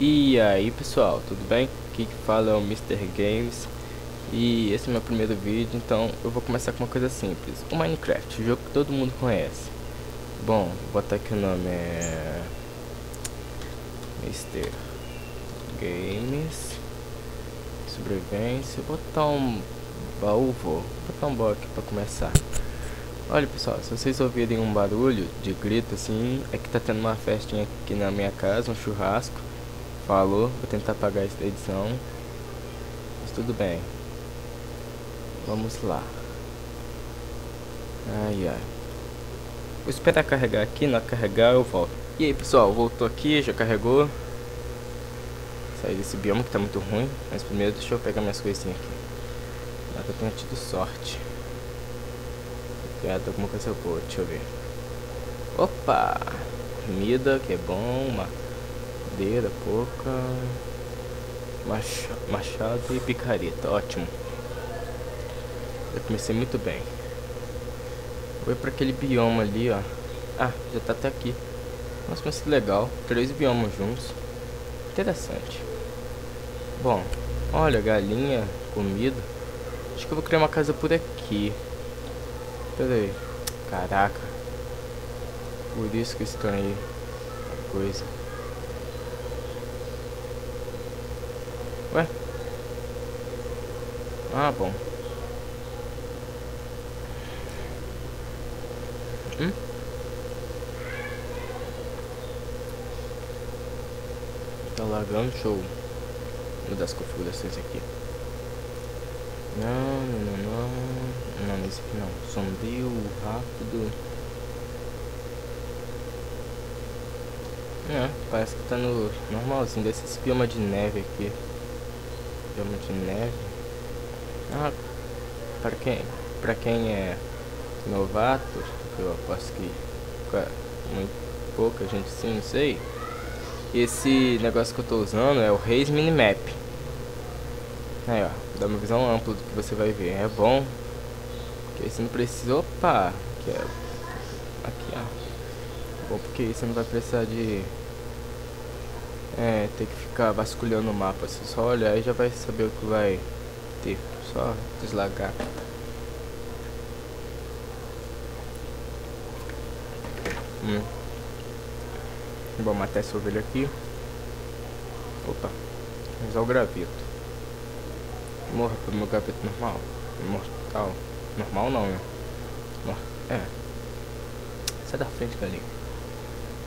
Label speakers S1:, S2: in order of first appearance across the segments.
S1: E aí pessoal, tudo bem? Aqui que fala é o Mr. Games. E esse é o meu primeiro vídeo, então eu vou começar com uma coisa simples. O Minecraft, o jogo que todo mundo conhece. Bom, vou botar aqui o nome é Mr. Games. Sobrevivência. Vou botar um baú, vou botar um baú aqui pra começar. Olha pessoal, se vocês ouvirem um barulho de grito assim, é que tá tendo uma festinha aqui na minha casa, um churrasco. Falou, vou tentar apagar essa edição, mas tudo bem. Vamos lá. Ai ai. Vou esperar carregar aqui, na carregar eu volto. E aí pessoal, voltou aqui, já carregou. Saí desse bioma que tá muito ruim, mas primeiro deixa eu pegar minhas coisinhas aqui. Lá que eu tenho tido sorte. Obrigado, alguma coisa boa, deixa eu ver. Opa! Comida, que é bom, madeira, pouca. Machado e picareta, ótimo. Eu comecei muito bem. Vou ir pra aquele bioma ali, ó. Ah, já tá até aqui. Nossa, mas que legal. 3 biomas juntos. Interessante. Bom, olha, galinha, comida. Acho que eu vou criar uma casa por aqui. Pera aí. Caraca. Por isso que eu estranhei a coisa. Ué? Ah, bom. Tá lagando, show. Vou mudar as configurações aqui. Não, esse aqui não. Sombrio, rápido. Parece que tá no normalzinho desses bioma de neve aqui. Bioma de neve. Ah, pra quem é novato, eu aposto que muito pouca gente sim, não sei. Esse negócio que eu tô usando é o Raze Minimap. Aí ó, dá uma visão ampla do que você vai ver. É bom, porque aí você não precisa. Opa! Aqui ó. Bom, porque aí você não vai precisar de ter que ficar vasculhando o mapa. Você só olhar e já vai saber o que vai ter. Só deslagar. Vou matar essa ovelha aqui. Opa, usar o graveto. Morra pro meu graveto normal. Mortal. Normal não, né? Sai da frente, galinha.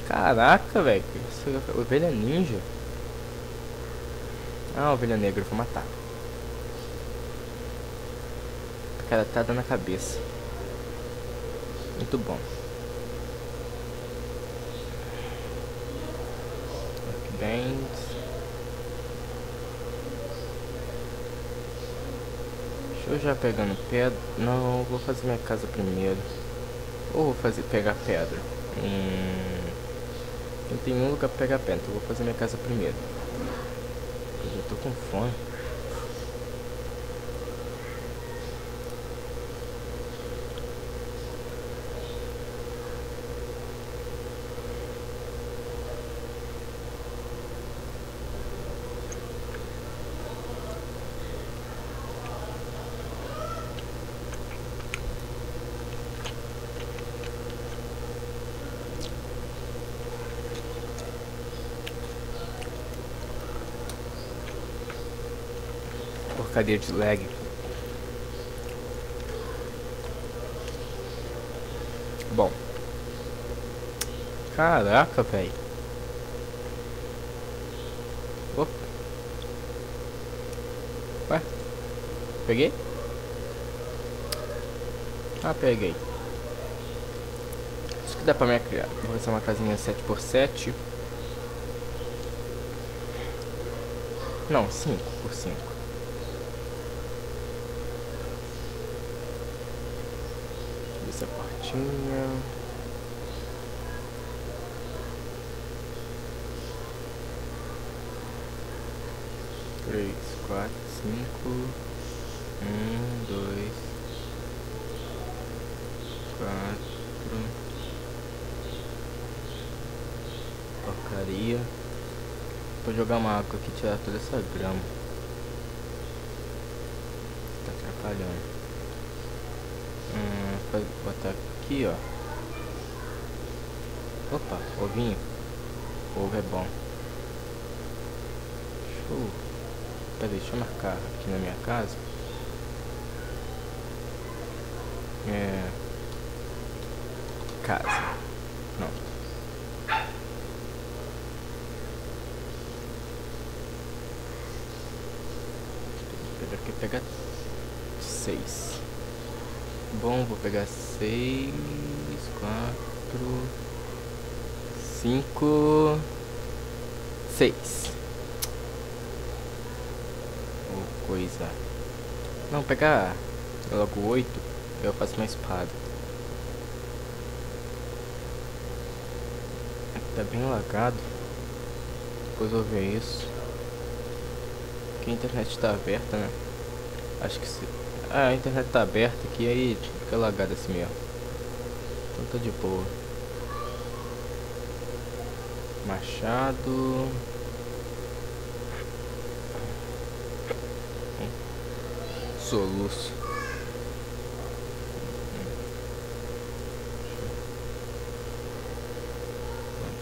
S1: Caraca, velho. Ovelha ninja. Ah, ovelha negra, eu vou matar. A cara tá dando a cabeça. Muito bom. Bem. Deixa eu já pegando pedra. Não, vou fazer minha casa primeiro. Ou vou pegar pedra. Não tem nenhum lugar pra pegar pedra, então vou fazer minha casa primeiro. Eu já tô com fome. Porcaria de lag. Bom. Caraca, velho. Opa. Ué? Peguei? Ah, peguei. Isso que dá pra me criar. Vou fazer uma casinha 7x7. Não, 5x5. Essa portinha. Três, quatro, 5. 2, 4. Porcaria. Vou jogar uma água aqui e tirar toda essa grama. Tá atrapalhando. Vou botar aqui, ó. Opa, ovinho. Ovo é bom. Show. Peraí, deixa eu marcar aqui na minha casa. Casa. Pronto. Aqui pegar 6. Bom, vou pegar 6, 4, 5, 6. Ou coisa. Não, pegar logo 8. Eu faço uma espada. Tá bem lagado. Depois eu vou ver isso. Aqui a internet tá aberta, né? Acho que se... a internet tá aberta aqui, aí fica lagado assim mesmo. Então tá de boa. Machado. Soluço.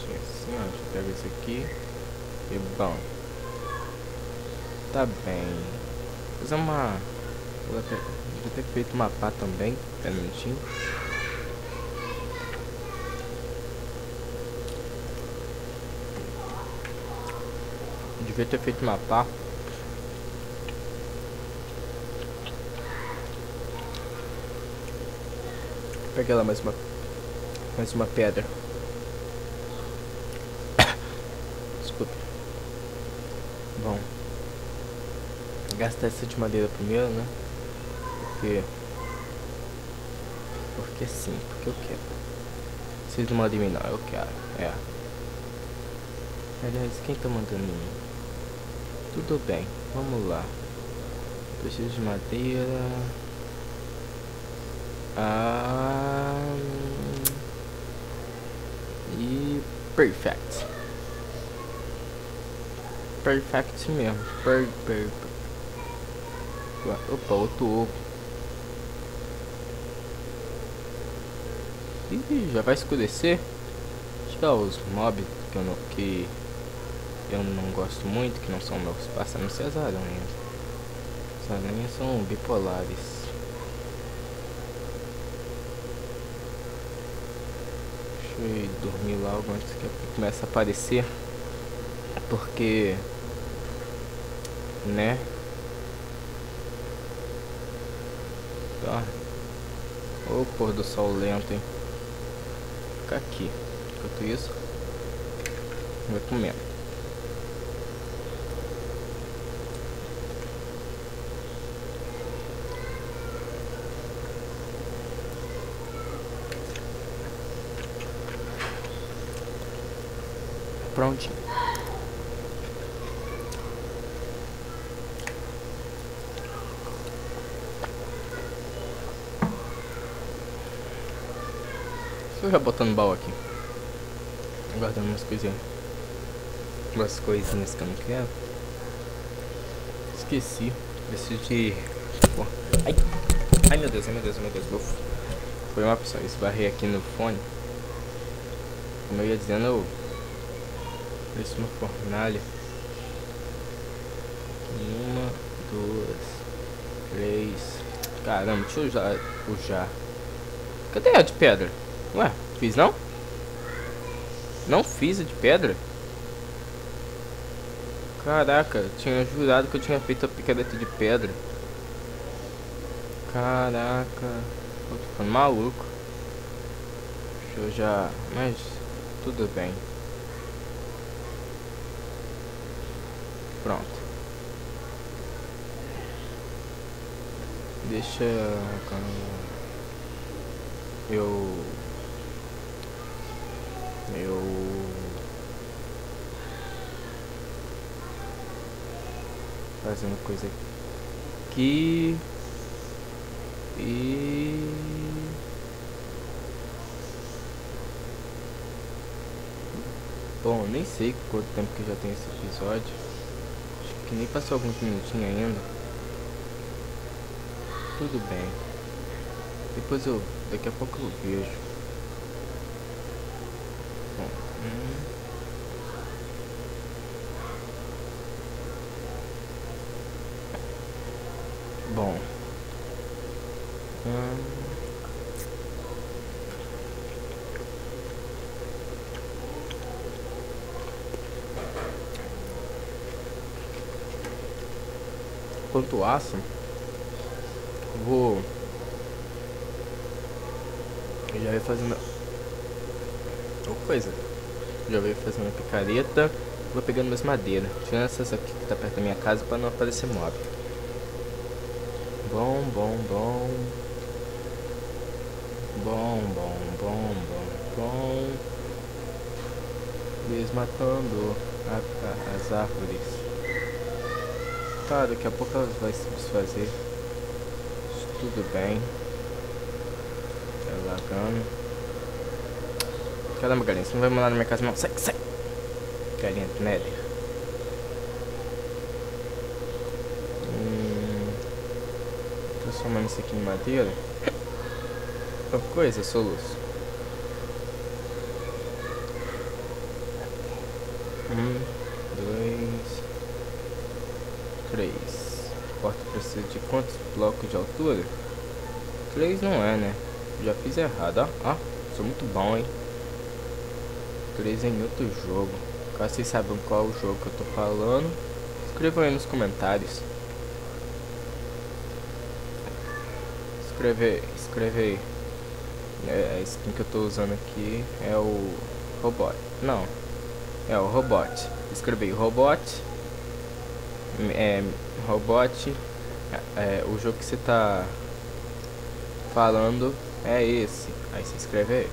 S1: Assim, ó, deixa eu pegar esse aqui. E bom. Tá bem. Vou fazer uma... vou ter feito uma pá também. Pera um minutinho. Devia ter feito uma pá. Peguei lá mais uma pedra. Desculpa. Bom, gastar essa de madeira primeiro, né? Porque sim, porque eu quero. Vocês não mandam em mim não, eu quero. É. Aliás, quem tá mandando em mim? Tudo bem, vamos lá. Preciso de madeira. E perfect. Perfect mesmo. Opa, outro ovo. Ih, já vai escurecer. Tirar os mobs que eu não gosto muito, que não são meus pássaros, não sei as aranhas. As aranhas são bipolares. Deixa eu ir dormir logo antes que comece a aparecer. Porque, né? Tá. O pôr do sol lento, hein? Fica aqui. Enquanto isso, vai comendo. Prontinho. Deixa eu já botar no baú aqui. Guardando umas coisinhas. Umas coisinhas que eu não quero. Esqueci. Preciso de... Ai! Ai meu Deus, ai meu Deus, ai meu Deus. Foi uma pessoa. Esbarrei aqui no fone. Como eu ia dizendo, eu... Isso uma fornalha. 1, 2, 3. Caramba, deixa eu usar o jar. Cadê a de pedra? Ué, fiz não? Não fiz a de pedra? Caraca, eu tinha jurado que eu tinha feito a picareta de pedra. Caraca, eu tô ficando maluco. Deixa eu já... Mas tudo bem. Pronto. Deixa eu fazendo coisa aqui e Bom, nem sei quanto tempo que já tem esse episódio. Acho que nem passou alguns minutinhos ainda. Tudo bem. Daqui a pouco eu vejo. Bom, Bom. Quanto ao aço, eu já ia fazendo já veio fazendo a picareta. Vou pegando minhas madeiras, tirando essas aqui que tá perto da minha casa pra não aparecer mob. Bom. Desmatando as árvores. Tá, daqui a pouco elas vão se desfazer. Tudo bem. Tá lagando. Caramba, galinha, você não vai mandar na minha casa não. Sai. Galinha do Nether. Transformando isso aqui em madeira. Uma coisa, soluço. 1, 2, 3. A porta precisa de quantos blocos de altura? 3 não é, né? Já fiz errado, ó. Sou muito bom, hein? 3 em outro jogo. Caso vocês saibam qual o jogo que eu tô falando, escrevam aí nos comentários. Escreve aí. A skin que eu tô usando aqui é o robot. Não, é o robot. Escrevi robot. Robot. O jogo que você tá falando é esse. Aí você escreve aí.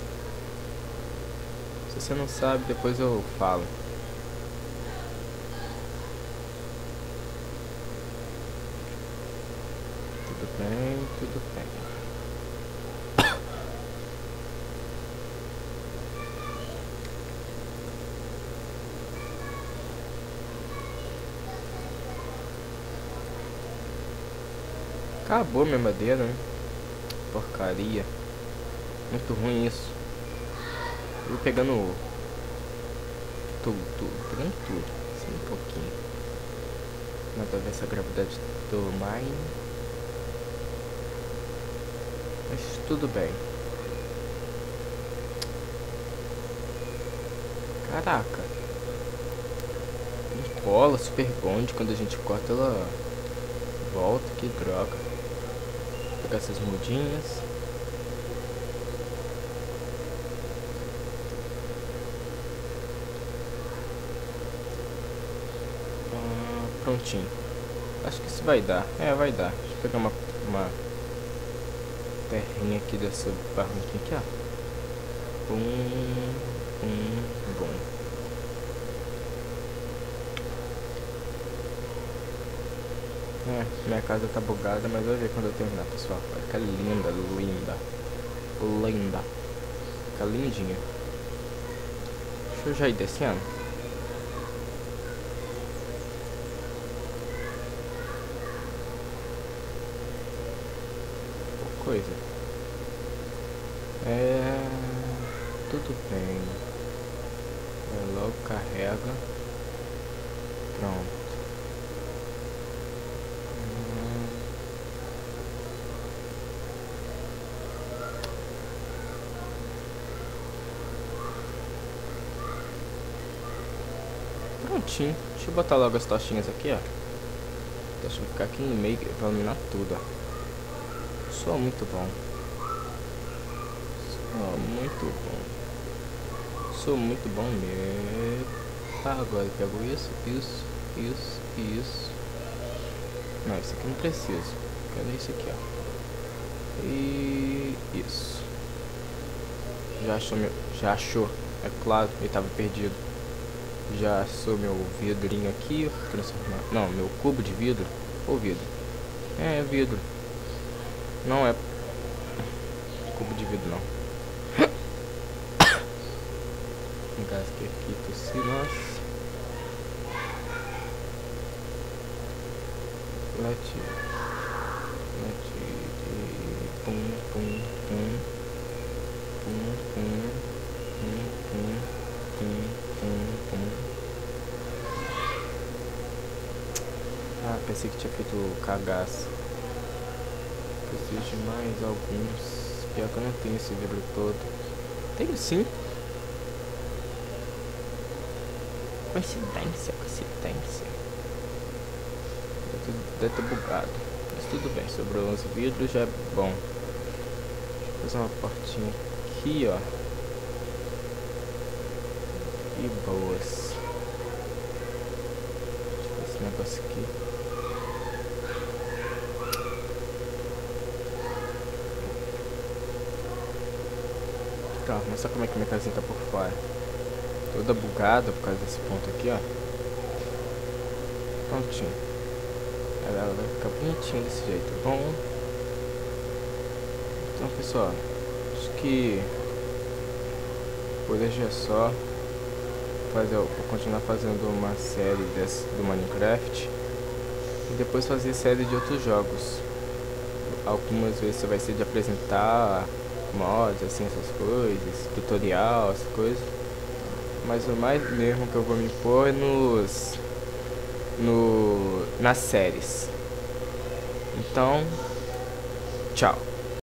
S1: Se você não sabe, depois eu falo. Tudo bem. Acabou minha madeira, né? Porcaria. Muito ruim isso. Vou pegando tudo. Assim, um pouquinho. Nada a ver essa gravidade do mine. Mas tudo bem. Caraca. Cola super bonde. Quando a gente corta ela volta. Que droga. Vou pegar essas mudinhas. Prontinho. Acho que isso vai dar. Vai dar. Deixa eu pegar uma terrinha aqui dessa barranquinha aqui, ó. Bom. Minha casa tá bugada, mas vai ver quando eu terminar, pessoal. Vai ficar linda. Fica lindinha. Deixa eu já ir descendo. Coisa. Tudo bem. Logo carrega. Pronto. Prontinho. Deixa eu botar logo as tochinhas aqui, ó. Deixa eu ficar aqui no meio pra iluminar tudo, ó. Sou muito bom. Sou muito bom mesmo. Agora eu pego isso. Não, isso aqui não preciso. Quero isso aqui, ó. E isso. Já achou. É claro, ele tava perdido. Já achou meu vidrinho aqui. Não, meu cubo de vidro. Ou vidro. Vidro. Não é cubo de vidro, não. Engasguei aqui, tossi, nossa. Pum, pum, pum. Pum, pum. Pum, pum. Pum, pum, pum. Ah, pensei que tinha feito cagaço. Preciso de mais alguns. Pior que eu não tenho esse livro todo. Tenho sim. Coincidência, coincidência. Deve ter bugado. Mas tudo bem, sobrou 11 vidros, já é bom. Deixa eu fazer uma portinha aqui, ó. E boas. Deixa eu ver esse negócio aqui. Tá, mas só como é que minha casinha tá por fora. Toda bugada por causa desse ponto aqui, ó. Prontinho. Ela vai ficar bonitinha desse jeito, bom? Então, pessoal, acho que por hoje é só. Vou continuar fazendo uma série do Minecraft e depois fazer série de outros jogos. Algumas vezes vai ser de apresentar mods, assim, essas coisas, tutorial, essas coisas. Mas o mais mesmo que eu vou me pôr é nas séries. Então, tchau.